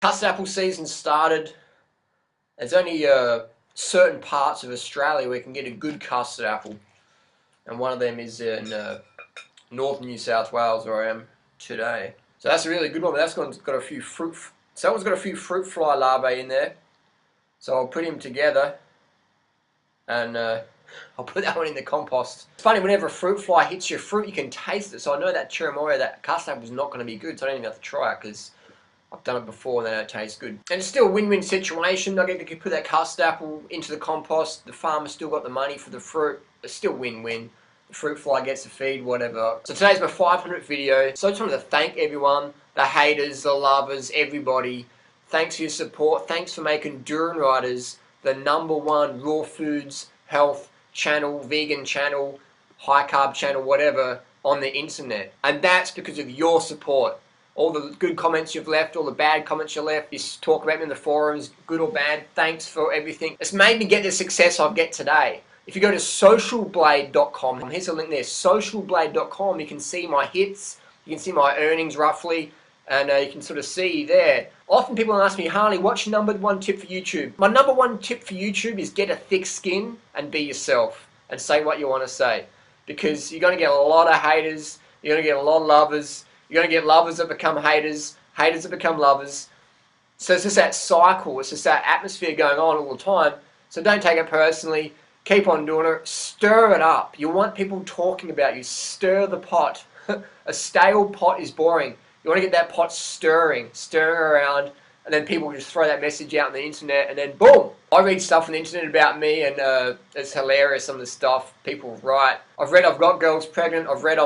Custard apple season started. There's only certain parts of Australia where you can get a good custard apple, and one of them is in northern New South Wales, where I am today. So that's a really good one. But that's got a few fruit. So that one's got a few fruit fly larvae in there. So I'll put them together, and I'll put that one in the compost. It's funny, whenever a fruit fly hits your fruit, you can taste it. So I know that cherimoya, that custard apple, is not going to be good. So I don't even have to try it because I've done it before and they don't taste good. And it's still a win-win situation. I get to put that custard apple into the compost. The farmer's still got the money for the fruit. It's still win-win. The fruit fly gets the feed, whatever. So today's my 500th video. So I just wanted to thank everyone, the haters, the lovers, everybody. Thanks for your support. Thanks for making Durianriders the #1 raw foods, health channel, vegan channel, high carb channel, whatever, on the internet. And that's because of your support. All the good comments you've left, all the bad comments you left, you talk about me in the forums, good or bad, thanks for everything. It's made me get the success I get today. If you go to socialblade.com, here's a link there, socialblade.com, you can see my hits, you can see my earnings roughly, and you can sort of see there. Often people ask me, Harley, what's your #1 tip for YouTube? My #1 tip for YouTube is get a thick skin and be yourself and say what you want to say. Because you're going to get a lot of haters, you're going to get a lot of lovers, you're going to get lovers that become haters, haters that become lovers. So it's just that cycle, it's just that atmosphere going on all the time. So don't take it personally, keep on doing it, stir it up. You want people talking about you, stir the pot. A stale pot is boring. You want to get that pot stirring around, and then people just throw that message out on the internet, and then boom! I read stuff on the internet about me, and it's hilarious, some of the stuff people write. I've read I've got girls pregnant, I've read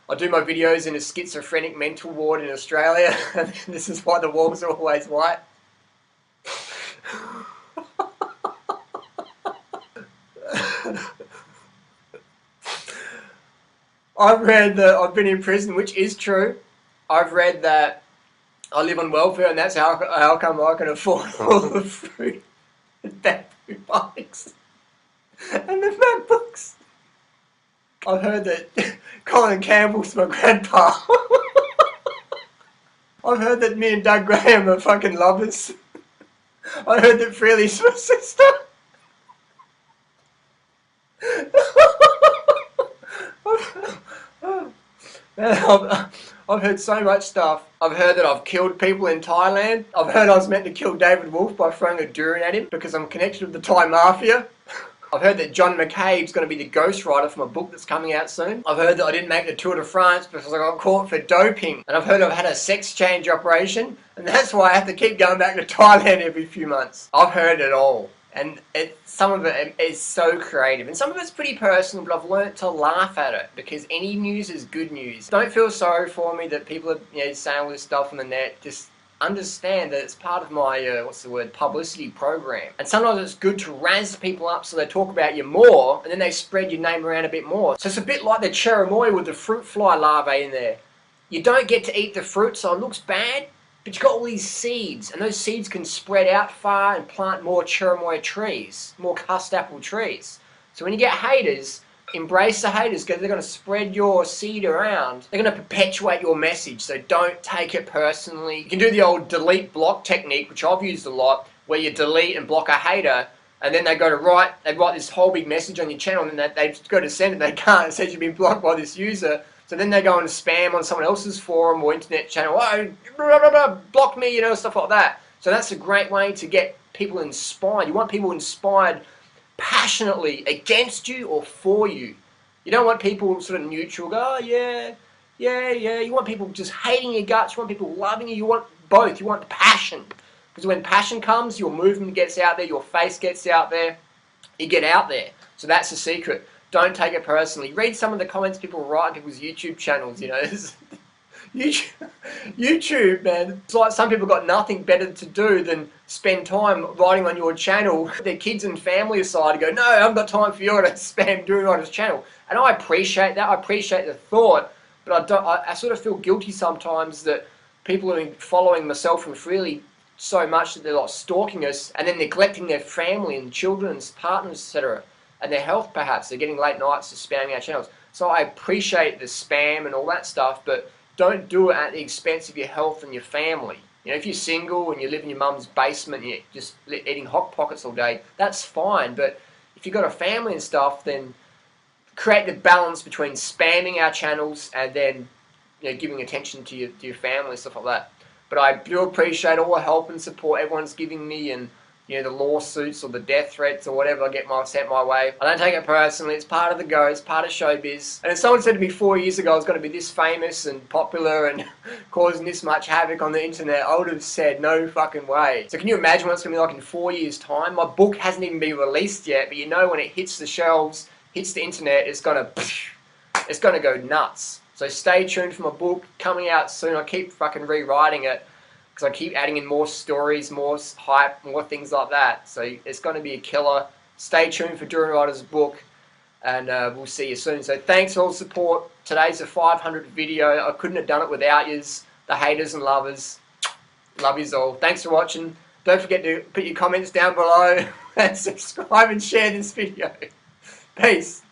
I do my videos in a schizophrenic mental ward in Australia, and this is why the walls are always white. I've read that I've been in prison, which is true. I've read that I live on welfare, and that's how come I can afford all the food and food bikes and the MacBooks. I've heard that Colin Campbell's my grandpa. I've heard that me and Doug Graham are fucking lovers. I heard that Freely's my sister. I've heard so much stuff. I've heard that I've killed people in Thailand. I've heard I was meant to kill David Wolf by throwing a durian at him because I'm connected with the Thai mafia. I've heard that John McCabe's going to be the ghostwriter for my book that's coming out soon. I've heard that I didn't make the Tour de France because I got caught for doping. And I've heard I've had a sex change operation, and that's why I have to keep going back to Thailand every few months. I've heard it all. And some of it is so creative, and some of it's pretty personal, but I've learnt to laugh at it because any news is good news. Don't feel sorry for me that people are saying all this stuff on the net. Just understand that it's part of my, publicity program. And sometimes it's good to razz people up so they talk about you more, and then they spread your name around a bit more. So it's a bit like the cherimoya with the fruit fly larvae in there. You don't get to eat the fruit, so it looks bad, but you've got all these seeds, and those seeds can spread out far and plant more cherimoya trees, more custard apple trees. So when you get haters, embrace the haters because they're going to spread your seed around. They're going to perpetuate your message, so don't take it personally. You can do the old delete block technique, which I've used a lot, where you delete and block a hater, and then they go to write this whole big message on your channel, and then they go to send it, they can't. It says you've been blocked by this user. So then they go and spam on someone else's forum or internet channel, oh, blah, blah, blah, block me, stuff like that. So that's a great way to get people inspired. You want people inspired passionately against you or for you. You don't want people sort of neutral, go, oh, yeah. You want people just hating your guts. You want people loving you. You want both. You want passion. Because when passion comes, your movement gets out there, your face gets out there, you get out there. So that's the secret. Don't take it personally. Read some of the comments people write on people's YouTube channels, YouTube, man. It's like some people got nothing better to do than spend time writing on your channel. Their kids and family aside to go, no, I haven't got time for you to spam doing on his channel. And I appreciate that. I appreciate the thought, but I sort of feel guilty sometimes that people are following myself and Freely so much that they're like stalking us and then neglecting their family and children and partners, etc. And their health perhaps. They're getting late nights to spamming our channels. So I appreciate the spam and all that stuff, but don't do it at the expense of your health and your family. You know, if you're single and you live in your mum's basement and you're just eating Hot Pockets all day, that's fine. But if you've got a family and stuff, then create the balance between spamming our channels and then, you know, giving attention to your family and stuff like that. But I do appreciate all the help and support everyone's giving me, and you know, the lawsuits or the death threats or whatever I get sent my way. I don't take it personally. It's part of the go. It's part of showbiz. And if someone said to me 4 years ago I was going to be this famous and popular and causing this much havoc on the internet, I would have said no fucking way. So can you imagine what it's going to be like in 4 years' time? My book hasn't even been released yet, but you know, when it hits the shelves, hits the internet, it's going to go nuts. So stay tuned for my book coming out soon. I keep fucking rewriting it because I keep adding in more stories, more hype, more things like that. So it's going to be a killer. Stay tuned for Durianriders' book, and we'll see you soon. So thanks for all the support. Today's a 500 video. I couldn't have done it without yous, the haters and lovers. Love yous all. Thanks for watching. Don't forget to put your comments down below and subscribe and share this video. Peace.